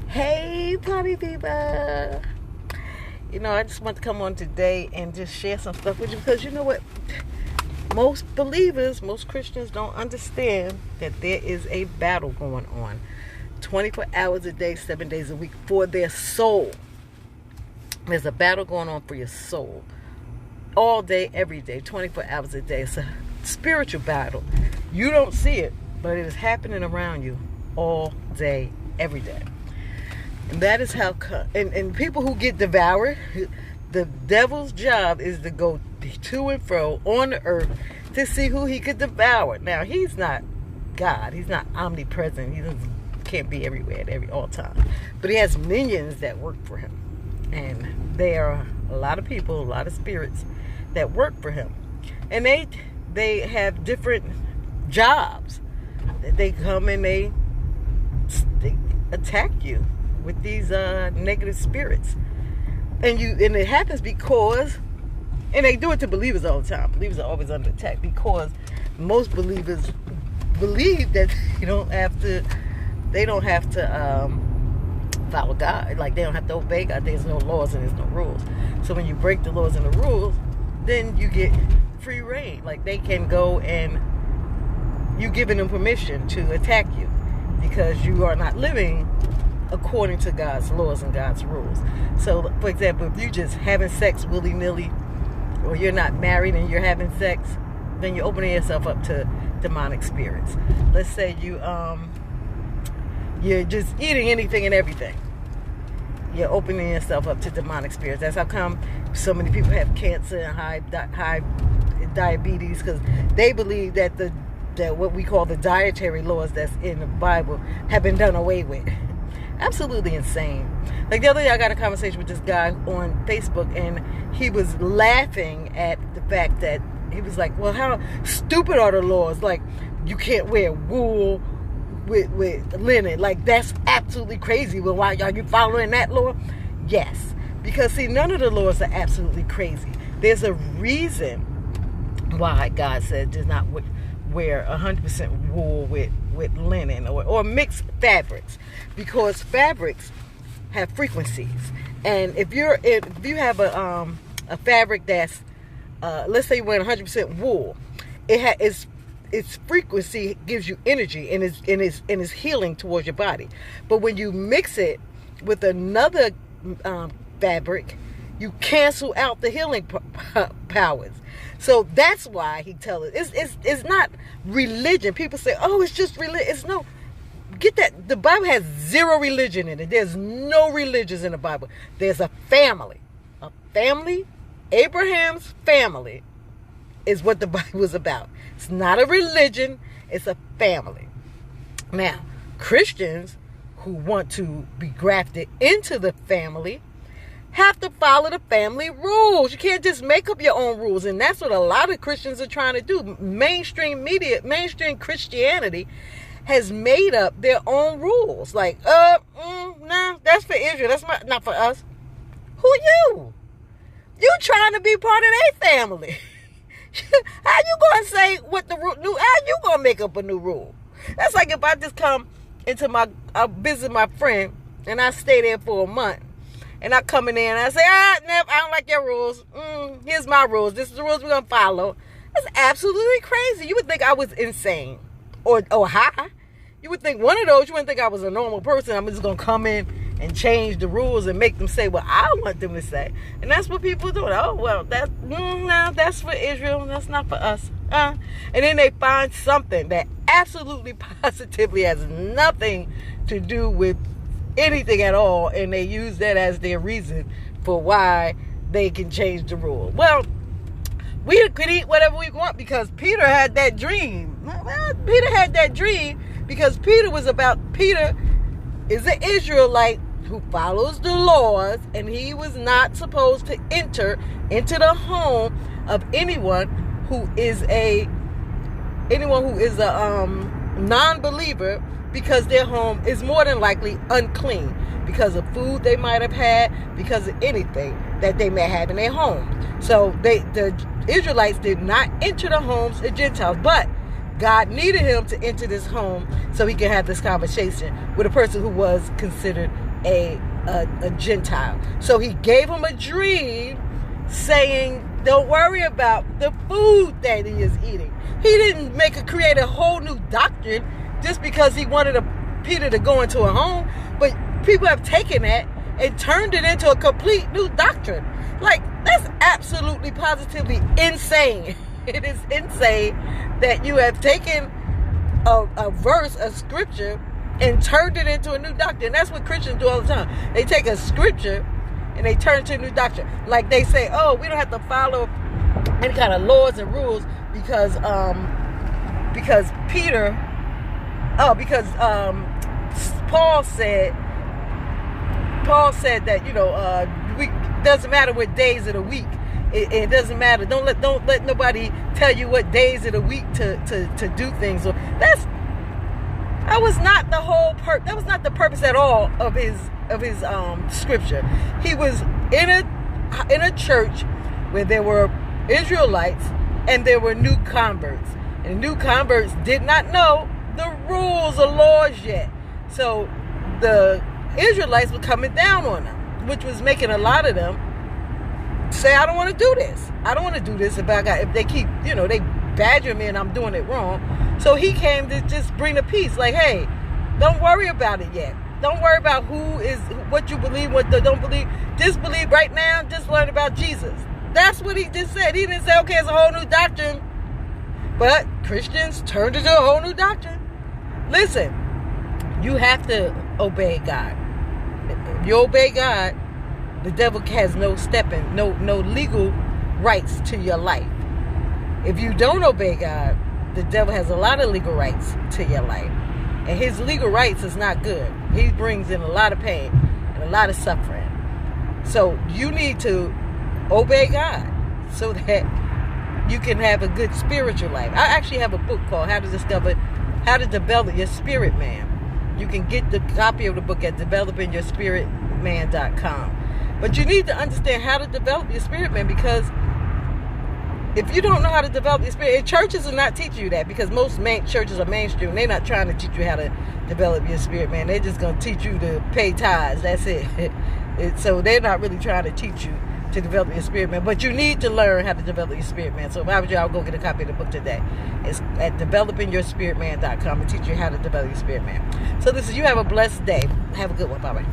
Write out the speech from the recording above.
Hey, party people. I just want to come on today and just share some stuff with you because you know what? Most believers, most Christians don't understand that there is a battle going on 24 hours a day, 7 days a week for their soul. There's a battle going on for your soul all day, every day, 24 hours a day. It's a spiritual battle. You don't see it, but it is happening around you all day, every day. And that is how, and people who get devoured, the devil's job is to go to and fro on the earth to see who he could devour. Now, he's not God. He's not omnipresent. He can't be everywhere at all time. But he has minions that work for him. And there are a lot of people, a lot of spirits that work for him. And they have different jobs. They come and they attack you with these negative spirits. And it happens because, and they do it to believers all the time. Believers are always under attack because most believers believe that they don't have to follow God. Like, they don't have to obey God. There's no laws and there's no rules. So when you break the laws and the rules, then you get free reign. Like, they can go and you giving them permission to attack you because you are not living according to God's laws and God's rules. So, for example, if you're just having sex willy-nilly, or you're not married and you're having sex, then you're opening yourself up to demonic spirits. Let's say you're just eating anything and everything. You're opening yourself up to demonic spirits. That's how come so many people have cancer and high diabetes, because they believe that that what we call the dietary laws that's in the Bible have been done away with. Absolutely insane. Like, the other day I got a conversation with this guy on Facebook, and he was laughing at the fact that he was like, well, how stupid are the laws? Like, you can't wear wool with linen. Like, that's absolutely crazy. Well, why are you following that law? Yes. Because, see, none of the laws are absolutely crazy. There's a reason why God said does not wear 100% wool with linen or mixed fabrics, because fabrics have frequencies. And if you have a fabric that's let's say you're wearing 100% wool, its frequency gives you energy and is healing towards your body. But when you mix it with another fabric, you cancel out the healing powers. So that's why he tells us it's not religion. People say, oh, it's just religion. It's no. Get that. The Bible has zero religion in it. There's no religions in the Bible. There's a family. A family. Abraham's family is what the Bible is about. It's not a religion. It's a family. Now, Christians who want to be grafted into the family have to follow the family rules. You can't just make up your own rules. And that's what a lot of Christians are trying to do. Mainstream media, mainstream Christianity has made up their own rules. Like, nah, that's for Israel. That's not for us. Who you? You trying to be part of their family. How you going to say what the rule? How you going to make up a new rule? That's like if I just come into I visit my friend and I stay there for a month. And I come in there and I say, Nep, I don't like your rules. Here's my rules. This is the rules we're going to follow. That's absolutely crazy. You would think I was insane or high. You would think one of those. You wouldn't think I was a normal person. I'm just going to come in and change the rules and make them say what I want them to say. And that's what people do. Oh, well, that's for Israel. That's not for us. And then they find something that absolutely positively has nothing to do with anything at all, and they use that as their reason for why they can change the rule. Well, we could eat whatever we want because Peter had that dream. Well, Peter had that dream because Peter is an Israelite who follows the laws, and he was not supposed to enter into the home of anyone who is a non-believer, because their home is more than likely unclean because of food they might have had, because of anything that they may have in their home. So the Israelites did not enter the homes of Gentiles, but God needed him to enter this home so he could have this conversation with a person who was considered a Gentile. So he gave him a dream saying, don't worry about the food that he is eating. He didn't create a whole new doctrine just because he wanted Peter to go into a home. But people have taken that and turned it into a complete new doctrine. Like, that's absolutely positively insane. It is insane that you have taken a verse, a scripture, and turned it into a new doctrine. That's what Christians do all the time. They take a scripture and they turn it to a new doctrine. Like they say, oh, we don't have to follow any kind of laws and rules because Paul said that, doesn't matter what days of the week. It doesn't matter. Don't let nobody tell you what days of the week to do things. So that was not the whole that was not the purpose at all of his scripture. He was in a church where there were Israelites and there were new converts. And new converts did not know the rules or laws yet. So the Israelites were coming down on them, which was making a lot of them say, I don't want to do this. I don't want to do this if they keep, they badger me and I'm doing it wrong. So he came to just bring the peace. Like, hey, don't worry about it yet. Don't worry about what you believe, what you don't believe. Just believe right now. Just learn about Jesus. That's what he just said. He didn't say, okay, it's a whole new doctrine. But Christians turned it into a whole new doctrine. Listen, you have to obey God. If you obey God, the devil has no no legal rights to your life. If you don't obey God, the devil has a lot of legal rights to your life. And his legal rights is not good. He brings in a lot of pain and a lot of suffering. So you need to obey God so that you can have a good spiritual life. I actually have a book called How to Develop Your Spirit Man. You can get the copy of the book at developingyourspiritman.com. But you need to understand how to develop your spirit man, because if you don't know how to develop your spirit, and churches will not teach you that, because most churches are mainstream. They're not trying to teach you how to develop your spirit man. They're just going to teach you to pay tithes. That's it. So they're not really trying to teach you to develop your spirit man. But you need to learn how to develop your spirit man. So if I was you, I'll go get a copy of the book today. It's at developingyourspiritman.com to teach you how to develop your spirit man. So you have a blessed day. Have a good one. Bye-bye.